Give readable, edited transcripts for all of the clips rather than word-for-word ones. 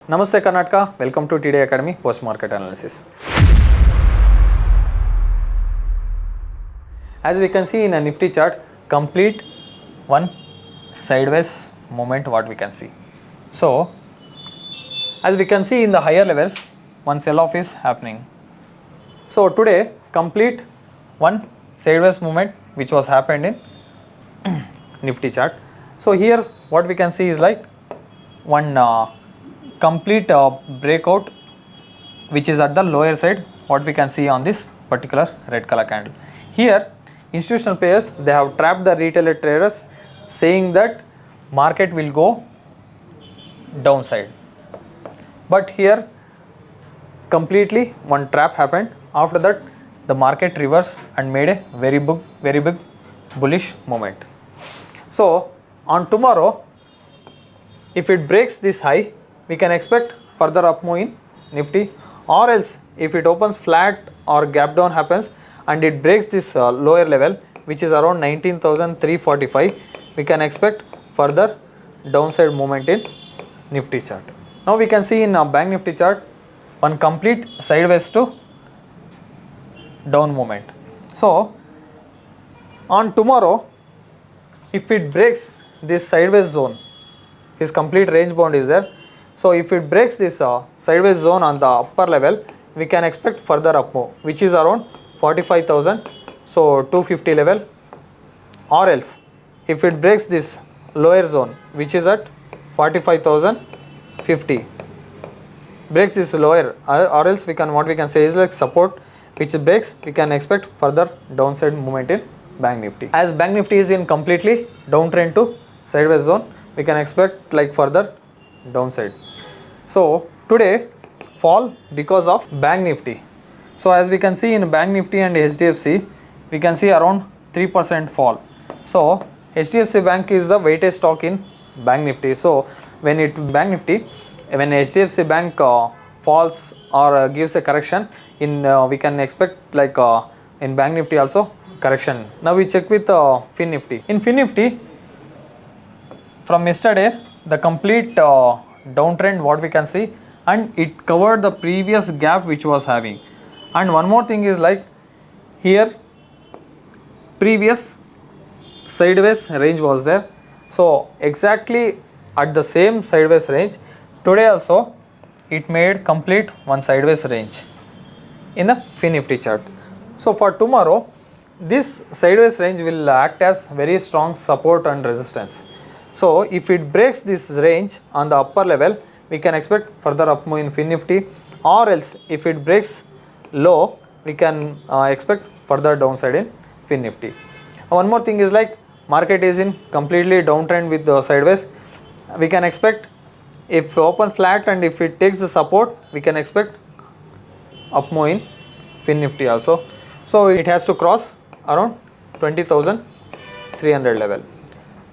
Namaste Karnataka, welcome to TIDI Academy Post Market Analysis. As we can see in a Nifty chart, complete one sideways movement what we can see. So, as we can see in the higher levels, one sell-off is happening. So today, complete one sideways movement which was happened in Nifty chart. So here what we can see is like one complete breakout which is at the lower side, what we can see on this particular red color candle. Here institutional players, they have trapped the retail traders saying that market will go downside, but here completely one trap happened. After that the market reversed and made a very big bullish movement. So on tomorrow, if it breaks this high, we can expect further up move in Nifty, or else if it opens flat or gap down happens and it breaks this lower level which is around 19,345, we can expect further downside movement in Nifty chart. Now we can see in Bank Nifty chart one complete sideways to down movement. So on tomorrow, if it breaks this sideways zone, his complete range bound is there. So if it breaks this sideways zone on the upper level, we can expect further up move which is around 45,000, so 250 level, or else if it breaks this lower zone which is at 45,050, breaks this lower, or else we can, what we can say is like support which breaks, we can expect further downside movement in Bank Nifty. As Bank Nifty is in completely downtrend to sideways zone, we can expect like further downside. So today fall because of Bank Nifty. So as we can see in Bank Nifty and HDFC, we can see around 3% fall. So HDFC Bank is the weighted stock in Bank Nifty. So when Bank Nifty, when HDFC Bank falls or gives a correction, in we can expect like in Bank Nifty also correction. Now we check with Fin Nifty. In Fin Nifty, from yesterday the complete downtrend what we can see, and it covered the previous gap which was having. And one more thing is like here previous sideways range was there. So exactly at the same sideways range, today also it made complete one sideways range in the Fin Nifty chart. So for tomorrow, this sideways range will act as very strong support and resistance. So if it breaks this range on the upper level, we can expect further up move in Fin Nifty, or else if it breaks low, we can expect further downside in Fin Nifty. One more thing is like market is in completely downtrend with the sideways. We can expect if open flat and if it takes the support, we can expect up move in Fin Nifty also. So it has to cross around 20,300 level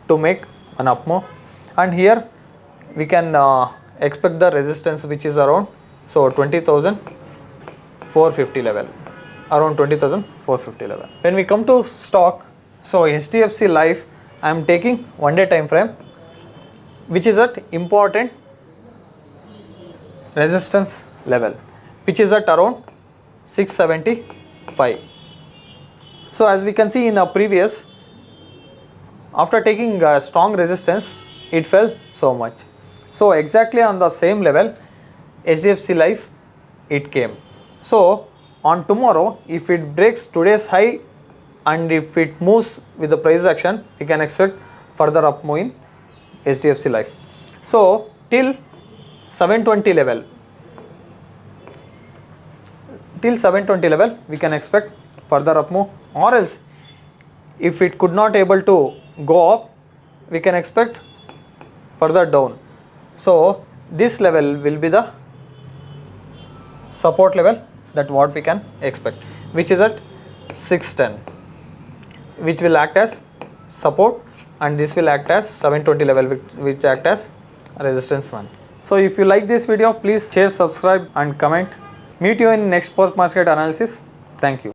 to make an up move, and here we can expect the resistance which is around 20,450 level, around 20,450 level. When we come to stock, so HDFC Life, I am taking one day time frame which is at important resistance level which is at around 675. So as we can see in the previous, after taking strong resistance, it fell so much. So exactly on the same level HDFC Life it came. So on tomorrow, if it breaks today's high and if it moves with the price action, we can expect further up move in HDFC Life. So till 720 level, we can expect further up move, or else if it could not able to go up, we can expect further down. So this level will be the support level that what we can expect, which is at 610, which will act as support, and this will act as 720 level which act as resistance one. So if you like this video, please share, subscribe and comment. Meet you in next post market analysis. Thank you.